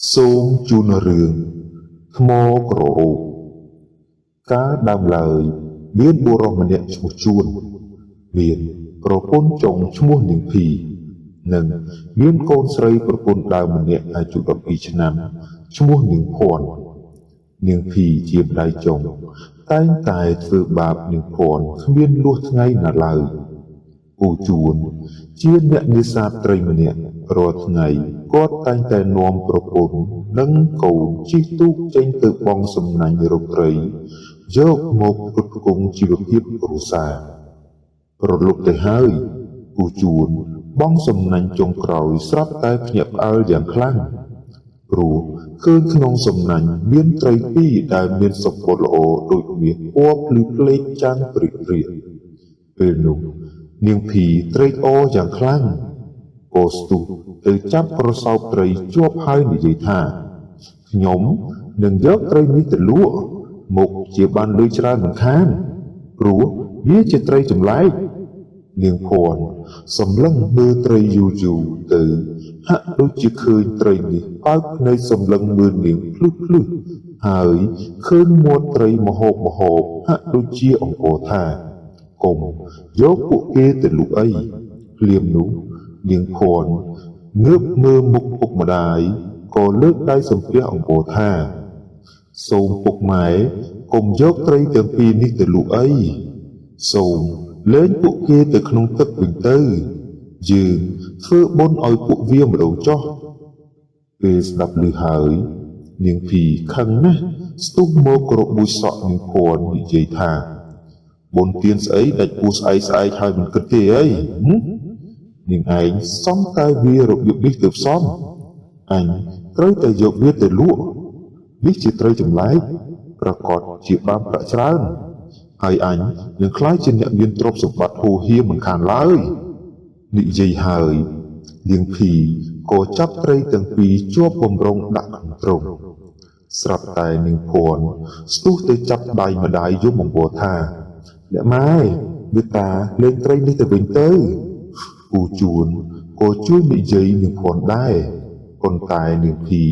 សូមជូនរឿងថ្មក្រអូបកាលដើមឡើយមានបុរសម្នាក់ឈ្មោះជួនមានប្រពន្ធចុងឈ្មោះនាងភីនិងមានកូនស្រីប្រពន្ធដើមម្នាក់អាយុ12ឆ្នាំឈ្មោះនាងភ័ណ្ឌនាងភីជាម្ដាយចុងតែងតែធ្វើបាបនាងភ័ណ្ឌគ្មានលួសថ្ងៃណាឡើយពូជួនជាអ្នកនេសាទត្រីម្នាក់រាល់ថ្ងៃគាត់តែងតែនាំប្រពន្ធនិងកូនជិះទូកចេញទៅបង់សំណាញ់រកត្រីយកមកផ្គត់ផ្គង់ជីវភាពគ្រួសាររលប់ទៅហើយពូជួនបង់សំណាញ់ចុងក្រោយស្រាប់តែភ្ញាក់ផ្អើលយ៉ាងខ្លាំងព្រោះឃើញក្នុងសំណាញ់មានត្រីពីរដែលមានសុពលល្អដូចមាសពណ៌ភ្លឺផ្លេកចាំងព្រិចព្រាកពេលនោះនាងភីត្រេកអរយ៉ាងខ្លាំងក៏ស្ទុះទៅចាប់ប្រសោបត្រីជាប់ហើយនិយាយថាខ្ញុំនឹងយកត្រីនេះទៅលក់មកជាបានលុយច្រើនមិនខានព្រោះវាជាត្រីចម្លែកនាងភ័ណ្ឌសម្លឹងមើលត្រីយូរទៅហាក់ដូចជាឃើញត្រីនេះបើកភ្នែកសម្លឹងមើលនាងភ្លឹះហើយឃើញមាត់ត្រីមហូបហាក់ដូចជាអង្គថាកុំយកពួកគេទៅលក់អីភ្លាមនោះនាងភ័ណ្ឌងើបមើលមុខពុកម្ដាយក៏លើកដៃសំពះអង្គថាសូមពុកម៉ែកុំយកត្រីទាំងពីរនេះទៅលក់អីសូមលែងពួកគេទៅក្នុងទឹកវិញទៅយើងធ្វើបុណ្យឲ្យពួកវាម្ដងចុះពេលស្ដាប់ឮហើយនាងភីខឹងណាស់ស្ទុះមកក្របមួយសក់នាងភ័ណ្ឌនិយាយថាបុណ្យទានស្អីដាច់ពោះស្អែកហើយមិនគិតទេអីនាងឯងសំតែវារបៀបនេះទៅផ្សំអញត្រូវតែយកវាទៅលក់នេះជាត្រីចម្លែកប្រកបជាបានប្រាក់ច្រើនហើយអញនឹងក្លាយជាអ្នកមានទ្រព្យសម្បត្តិហូរហៀរមិនខានឡើយនិយាយហើយនាងភីក៏ចាប់ត្រីទាំងពីរជាប់បំរុងដាក់ក្នុងទ្រុងស្រាប់តែនាងភ័ណ្ឌស្ទុះទៅចាប់ដៃម្ដាយយំបង្គាប់ថាអ្នកម៉ែមេត្តាលេងត្រីនេះទៅវិញទៅពូជួនក៏ជួយនិយាយនឹងភ័ណ្ឌដែរប៉ុន្តែនាងភី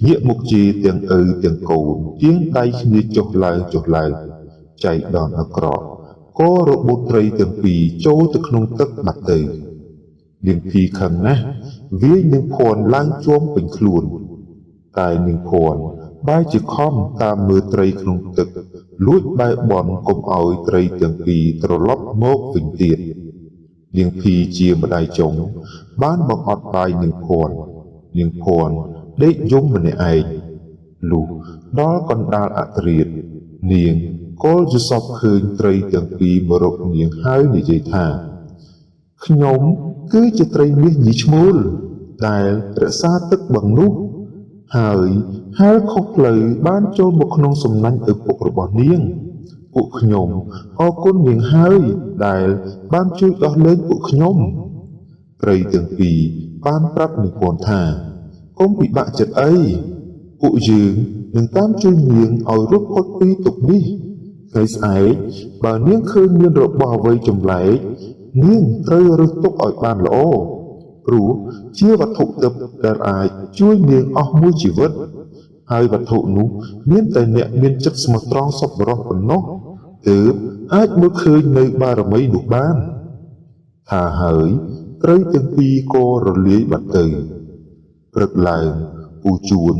ងាកមុខជេរទាំងឪទាំងកូនទៀងដៃគ្នាចុះឡើងចៃដន្យអាក្រក់ក៏របូតត្រីទាំងពីរចូលទៅក្នុងទឹកបាត់ទៅនាងភីខឹងណាស់វាយនាងភ័ណ្ឌឡើងជាប់ពេញខ្លួនតែនាងភ័ណ្ឌបែរជាខំតាមមើលត្រីក្នុងទឹកលួចបែរបន់កុំឲ្យត្រីទាំងពីរត្រឡប់មកវិញទៀតនាងភីជាម្ដាយចុងបានបង្អត់បាយនាងភ័ណ្ឌដេកយំម្នាក់ឯងលុះដល់កណ្ដាលអធ្រាត្រនាងក៏យល់សពឃើញត្រីទាំងពីរមករកនាងហើយនិយាយថាខ្ញុំគឺជាត្រីមាសញីឈ្មោលដែលរក្សាទឹកបឹងនោះហើយហើរខុសផ្លូវបានចូលមកក្នុងសំណាញ់ឪពុករបស់នាងពួកខ្ញុំអរគុណនាងហើយដែលបានជួយដោះលែងពួកខ្ញុំត្រីទាំងពីរបានប្រាប់នាងភ័ណ្ឌថាកុំពិបាកចិត្តអីពួកយើងនឹងតាមជួយនាងឲ្យរត់ផុតពីទុក្ខនេះថ្ងៃស្អែកបើនាងឃើញមានរបស់អ្វីចម្លែកនាងត្រូវរើសទុកឲ្យបានល្អព្រោះជាវត្ថុទិព្វដែលអាចជួយនាងអស់មួយជីវិតហើយវត្ថុនោះមានតែអ្នកមានចិត្តស្មោះត្រង់សប្បុរសប៉ុណ្ណោះទើបអាចមើលឃើញនៅបារមីនោះបានថាហើយត្រីទាំងពីរក៏រលាយបាត់ទៅព្រឹកឡើងពូជួន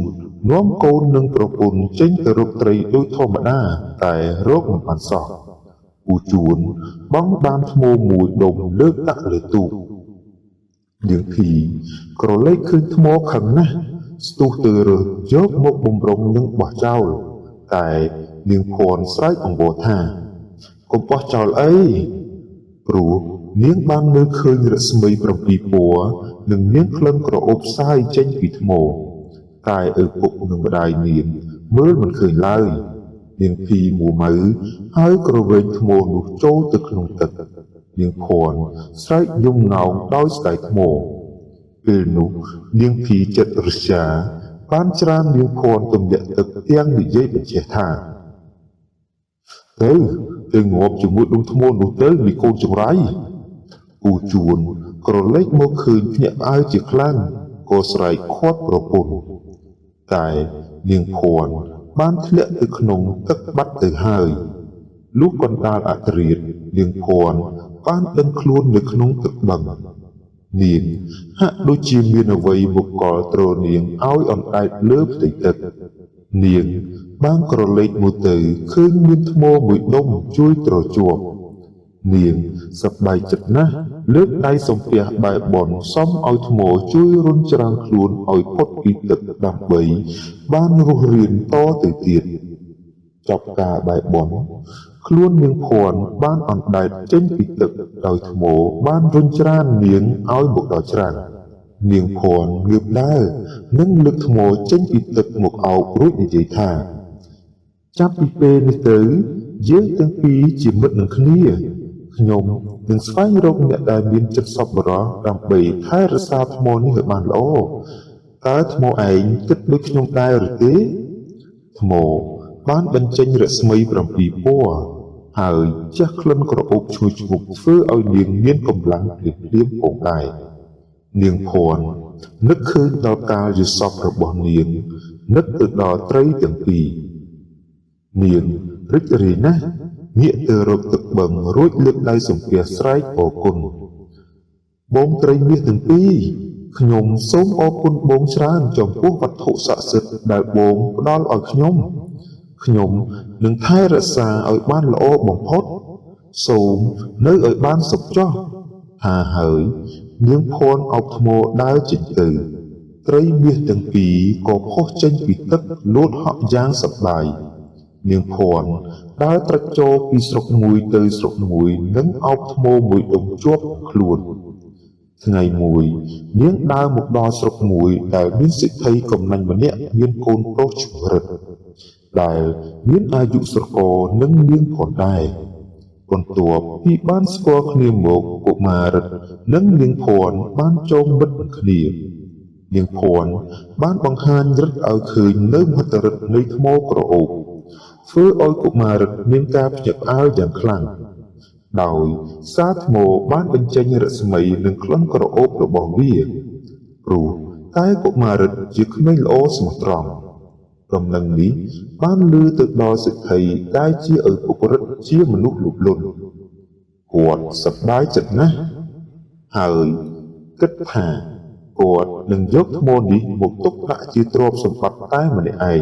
នាំកូននិងប្រពន្ធចេញទៅរកត្រីដូចធម្មតាតែរកមិនបានសោះពូជួនបង់បានថ្មមួយដុំលើកដាក់លើទូកនាងភីក្រឡេកឃើញថ្មខឹងណាស់ស្ទុះទៅរើសយកមកបំរុងនិងបោះចោលតែនាងភ័ណ្ឌស្រែកអង្វរថាកុំបោះចោលអីព្រោះនាងបានមើលឃើញរស្មី7ពណ៌និងមានក្លិនក្រអូបសាយចេញពីថ្មតែឪពុកនិងម្ដាយនាងមើលមិនឃើញឡើយនាងភីមួម៉ៅហើយក្រវែងថ្មនោះចូលទៅក្នុងទឹកនាងភ័ណ្ឌស្រែកយំងោងដោយស្ដាយថ្មពេលនោះនាងភីចិត្តរស្យាបានច្រាននាងភ័ណ្ឌទម្លាក់ទឹកទាំងនិយាយបញ្ជាក់ថាទៅងាប់ជាមួយដុំថ្មនោះទៅមីកូនចង្រៃពូជួនក្រឡេកមកឃើញភ្ញាក់ផ្អើលជាខ្លាំងក៏ស្រែកខាត់ប្រពន្ធ តែនាងភ័ណ្ឌបានធ្លាក់ទៅក្នុងទឹកបាត់ទៅហើយលុះកណ្ដាលអធ្រាត្រនាងភ័ណ្ឌបានដឹងខ្លួននៅក្នុងទឹកបឹងនាងហាក់ដូចជាមានអ្វីបុកលទ្រនាងឲ្យអណ្ដែតលើផ្ទៃទឹកនាងបានក្រឡេកមើលទៅឃើញមានថ្មមួយដុំជួយត្រជាប់នាងសប្បាយចិត្តណាស់លើកដៃសំពះបែបបន់សុំឲ្យថ្មជួយរុញច្រានខ្លួនឲ្យផុតពីទឹកដើម្បីបានរស់រានតទៅទៀតចប់ការបែបបន់ខ្លួននាងភ័ណ្ឌបានអណ្ដែតចេញពីទឹកដោយថ្មបានរុញច្រាននាងឲ្យមកដល់ច្រាននាងភ័ណ្ឌងើបដើរនិងលើកថ្មចេញពីទឹកមកអោបរួចនិយាយថាចាប់ពីពេលនេះទៅយើងទាំងពីរជាមិត្តនឹងគ្នាខ្ញុំនឹងស្វែងរកអ្នកដែលមានចិត្តសប្បុរសដើម្បីថែរក្សាថ្មនេះឲ្យបានល្អតើថ្មឯងគិតដូចខ្ញុំដែរឬទេថ្មបានបញ្ចេញរស្មី7ពណ៌ហើយជះក្លិនក្រអូបឈ្ងុយឈ្ងប់ធ្វើឲ្យនាងមានកម្លាំងភ្លាមផងដែរនាងភ័ណ្ឌនឹកឃើញដល់ការយល់សប្តិរបស់នាងនឹកទៅដល់ត្រីទាំងពីរនាងរីករាយណាស់ងាកទៅរកទឹកបឹងរួចលើកដៃសំពះស្រែកអរគុណបងត្រីមាសទាំងពីរខ្ញុំសូមអរគុណបងច្រើនចំពោះវត្ថុស័ក្តិសិទ្ធិដែលបងផ្ដល់ឲ្យខ្ញុំនឹងថែរក្សាឲ្យបានល្អបំផុតសូមនៅឲ្យបានសុខចុះថាហើយនាងភ័ណ្ឌអោបថ្មដើរចេញទៅត្រីមាសទាំងពីរក៏ផុសចេញពីទឹកលោតហក់យ៉ាងសប្បាយនាងភ័ណ្ឌដើរត្រាច់ចូលពីស្រុកមួយទៅស្រុកមួយនិងអោបថ្មមួយដុំជាប់ខ្លួនថ្ងៃមួយនាងដើរមកដល់ស្រុកមួយដែលមានសេដ្ឋីកំណាញ់ម្នាក់មានកូនប្រុសឈ្មោះរិទ្ធដែលមានអាយុស្រករនឹងនាងផងដែរបន្ទាប់ពីបានស្គាល់គ្នាមកកុមាររិទ្ធនិងនាងភ័ណ្ឌបានចងមិត្តគ្នានាងភ័ណ្ឌបានបង្ហាញរិទ្ធឲ្យឃើញនៅមហិទ្ធិឫទ្ធិនៃថ្មក្រអូបធ្វើឲ្យកុមាររិទ្ធមានការភ្ញាក់ផ្អើលយ៉ាងខ្លាំងដោយសារថ្មបានបញ្ចេញរស្មីនិងក្លិនក្រអូបរបស់វាព្រោះតែកុមាររិទ្ធជាក្មេងល្អស្មោះត្រង់ដំណឹងនេះបានឮទៅដល់សេដ្ឋីដែលជាឪពុករិទ្ធជាមនុស្សលោភលន់គាត់សប្បាយចិត្តណាស់ហើយគិតថាគាត់នឹងយកថ្មនេះមកទុកដាក់ជាទ្រព្យសម្បត្តិតែម្នាក់ឯង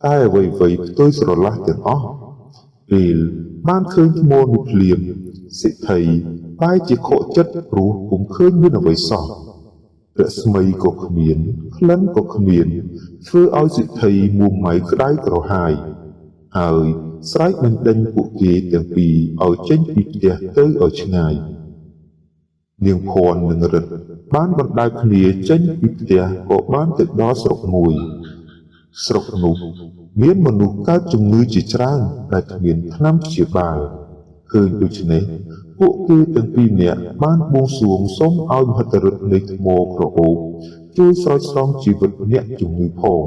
តែអ្វីៗផ្ទុយស្រឡះទាំងអស់ពេលបានឃើញថ្មនោះភ្លាមសេដ្ឋីបែរជាខកចិត្តព្រោះពុំឃើញមានអ្វីសោះរស្មីក៏គ្មានក្លិនក៏គ្មានធ្វើឲ្យសេដ្ឋីមួម៉ៅក្តៅក្រហាយហើយស្រែកបណ្ដេញពួកគេទាំងពីរឲ្យចេញពីផ្ទះទៅឲ្យឆ្ងាយនាងភ័ណ្ឌនិងរិទ្ធបានបណ្ដើរគ្នាចេញពីផ្ទះក៏បានទៅដល់ស្រុកមួយស្រុកនោះមានមនុស្សកើតជំងឺជាច្រើនដែលគ្មានថ្នាំព្យាបាលឃើញដូច្នេះពួកគេទាំងពីរនាក់បានបួងសួងសូមឲ្យមហិទ្ធិឫទ្ធិនៃថ្មក្រអូបជួយស្រោចស្រង់ជីវិតអ្នកជំងឺផង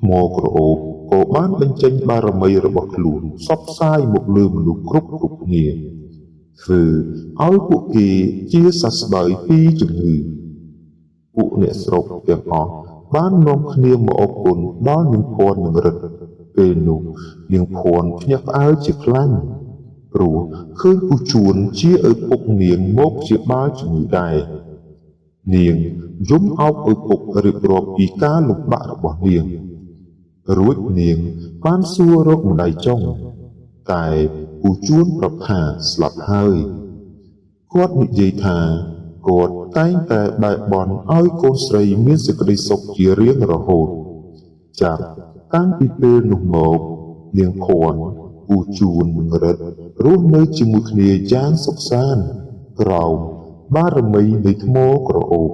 ថ្មក្រអូបក៏បានបញ្ចេញបារមីរបស់ខ្លួនផ្សព្វផ្សាយមកលើមនុស្សគ្រប់គ្នាធ្វើឲ្យពួកគេជាសះស្បើយពីជំងឺពួកអ្នកស្រុកទាំងអស់បាននាំគ្នាមកអរគុណដល់នាងភ័ណ្ឌនិងរិទ្ធពេលនោះនាងភ័ណ្ឌភ្ញាក់ផ្អើលជាខ្លាំងព្រោះឃើញពូជួនជាឪពុកនាងមកព្យាបាលជំងឺដែរនាងយំអោបឪពុករៀបរាប់ពីការលំបាករបស់នាងរួចនាងបានសួររកម្ដាយចុងតែពូជួនប្រាប់ថាស្លាប់ហើយគាត់និយាយថាគាត់តែងតែបែរបន់ឲ្យកូនស្រីមានសេចក្តីសុខជារៀងរហូតចាប់តាំងពីពេលនោះមកនាងភ័ណ្ឌពូជួននិងរិទ្ធរស់នៅជាមួយគ្នាយ៉ាងសុខសាន្តក្រោមបារមីនៃថ្មក្រអូប